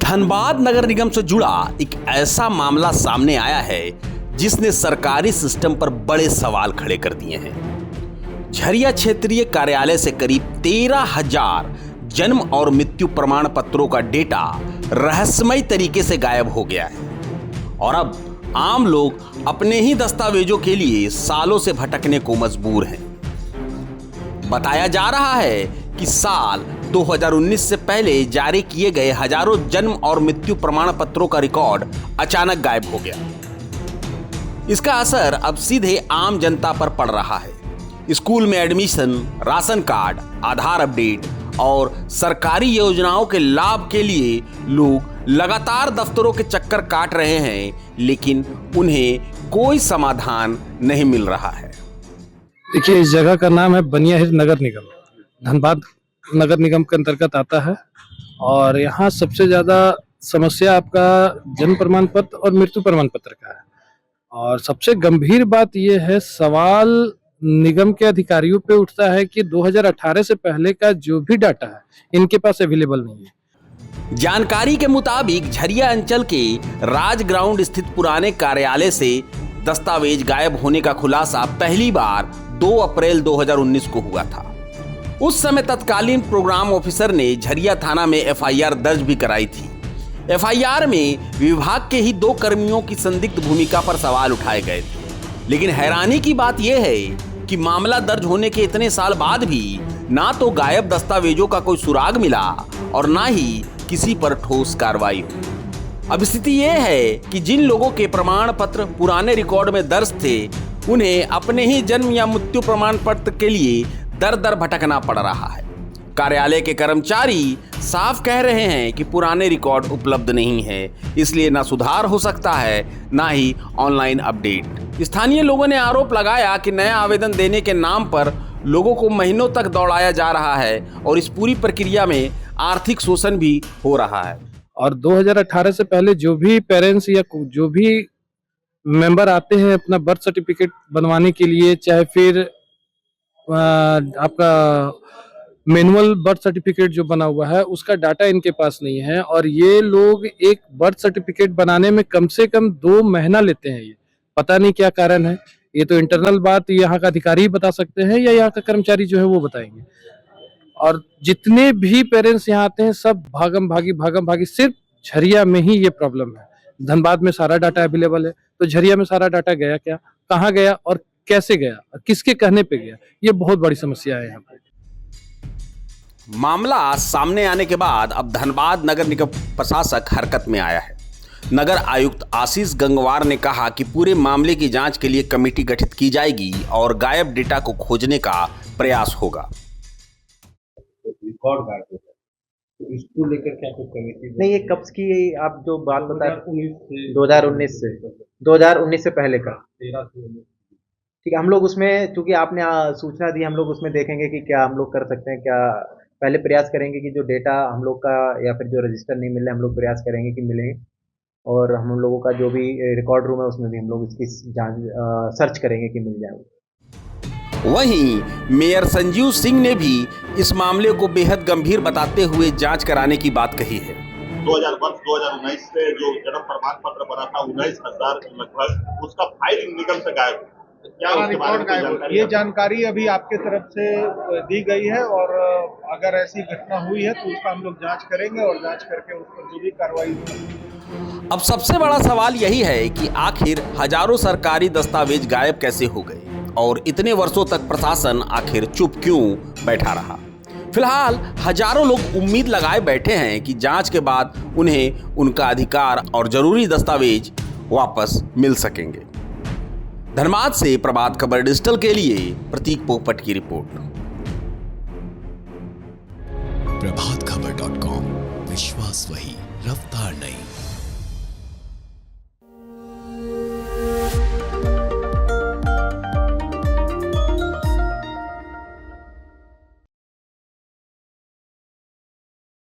धनबाद नगर निगम से जुड़ा एक ऐसा मामला सामने आया है जिसने सरकारी सिस्टम पर बड़े सवाल खड़े कर दिए हैं। झरिया क्षेत्रीय कार्यालय से करीब 13,000 जन्म और मृत्यु प्रमाण पत्रों का डेटा रहस्यमय तरीके से गायब हो गया है और अब आम लोग अपने ही दस्तावेजों के लिए सालों से भटकने को मजबूर हैं। बताया जा रहा है कि साल 2019 से पहले जारी किए गए हजारों जन्म और मृत्यु प्रमाण पत्रों का रिकॉर्ड अचानक गायब हो गया। इसका असर अब सीधे आम जनता पर पड़ रहा है। स्कूल में एडमिशन, राशन कार्ड, आधार अपडेट और सरकारी योजनाओं के लाभ के लिए लोग लगातार दफ्तरों के चक्कर काट रहे हैं, लेकिन उन्हें कोई समाधान नहीं मिल रहा है। देखिए, इस जगह का नाम है बनियाहिर नगर निगम, धनबाद नगर निगम के अंतर्गत आता है और यहाँ सबसे ज्यादा समस्या आपका जन्म प्रमाण पत्र और मृत्यु प्रमाण पत्र का है। और सबसे गंभीर बात यह है, सवाल निगम के अधिकारियों पे उठता है कि 2018 से पहले का जो भी डाटा है इनके पास अवेलेबल नहीं है। जानकारी के मुताबिक झरिया अंचल के राज ग्राउंड स्थित पुराने कार्यालय से दस्तावेज गायब होने का खुलासा पहली बार 2 अप्रैल 2019 को हुआ था। उस समय तत्कालीन प्रोग्राम ऑफिसर ने झरिया थाना में एफआईआर दर्ज भी कराई थी। एफआईआर में विभाग के ही 2 कर्मियों की संदिग्ध भूमिका पर सवाल उठाए गए थे। लेकिन हैरानी की बात यह है कि मामला दर्ज होने के इतने साल बाद भी ना तो गायब दस्तावेजों का कोई सुराग मिला और ना ही किसी पर ठोस कार्रवाई हुई। अब स्थिति यह है कि जिन लोगों के प्रमाण पत्र पुराने रिकॉर्ड में दर्ज थे, उन्हें अपने ही जन्म या मृत्यु प्रमाण पत्र के लिए दर दर भटकना पड़ रहा है। कार्यालय के कर्मचारी साफ कह रहे हैं कि पुराने रिकॉर्ड उपलब्ध नहीं है, इसलिए ना सुधार हो सकता है ना ही ऑनलाइन अपडेट। स्थानीय लोगों ने आरोप लगाया कि नया आवेदन देने के नाम पर लोगों को महीनों तक दौड़ाया जा रहा है और इस पूरी प्रक्रिया में आर्थिक शोषण भी हो रहा है। और 2018 से पहले जो भी पेरेंट्स या जो भी मेंबर आते हैं अपना बर्थ सर्टिफिकेट बनवाने के लिए, चाहे फिर आपका मैनुअल बर्थ सर्टिफिकेट जो बना हुआ है उसका डाटा इनके पास नहीं है। और ये लोग एक बर्थ सर्टिफिकेट बनाने में कम से कम 2 महीना लेते हैं। ये पता नहीं क्या कारण है। ये तो इंटरनल बात यहाँ का अधिकारी ही बता सकते हैं या यहाँ का कर्मचारी जो है वो बताएंगे। और जितने भी पेरेंट्स यहाँ आते हैं सब भागम भागी सिर्फ झरिया में ही ये प्रॉब्लम है। धनबाद में सारा डाटा अवेलेबल है, तो झरिया में सारा डाटा गया क्या, कहाँ गया और कैसे गया और किसके कहने पे गया, ये बहुत बड़ी समस्या है यहाँ पे। मामला सामने आने के बाद अब धनबाद नगर निगम प्रशासक हरकत में आया है। नगर आयुक्त आशीष गंगवार ने कहा कि पूरे मामले की जांच के लिए कमेटी गठित की जाएगी और गायब डेटा को खोजने का प्रयास होगा। रिकॉर्ड गायब हो गया, तो इसको लेकर क्या कुछ कमेटी नहीं, ये कब की आप जो बात बता रहे 2019 से पहले का 13 से 19। ठीक है, हम लोग उसमें चूंकि आपने सूचना दी, हम लोग उसमें देखेंगे कि क्या हम लोग कर सकते हैं। क्या पहले प्रयास करेंगे कि जो डेटा हम लोग का या फिर जो रजिस्टर नहीं मिल रहा, हम लोग प्रयास करेंगे कि मिले। और हम लोगों का जो भी रिकॉर्ड रूम है उसमें भी हम लोग इसकी जांच सर्च करेंगे कि मिल जाए। वहीं मेयर संजीव सिंह ने भी इस मामले को बेहद गंभीर बताते हुए जांच कराने की बात कही है। 2019 से जो जन्म प्रमाण पत्र बना था 19,000 लगभग, उसका फाइल निगम से गायब। क्या रिकॉर्ड गायब? ये जानकारी अभी आपके तरफ से दी गई है और अगर ऐसी घटना हुई है तो उसका हम लोग जांच करेंगे और जांच करके उस पर जो भी कार्रवाई होगी। अब सबसे बड़ा सवाल यही है कि आखिर हजारों सरकारी दस्तावेज गायब कैसे हो गए और इतने वर्षों तक प्रशासन आखिर चुप क्यों बैठा रहा। फिलहाल हजारों लोग उम्मीद लगाए बैठे हैं कि जांच के बाद उन्हें उनका अधिकार और जरूरी दस्तावेज वापस मिल सकेंगे। धनबाद से प्रभात खबर डिजिटल के लिए प्रतीक पोपट की रिपोर्ट। प्रभातखबर.com, विश्वास वही, रफ्तार नहीं।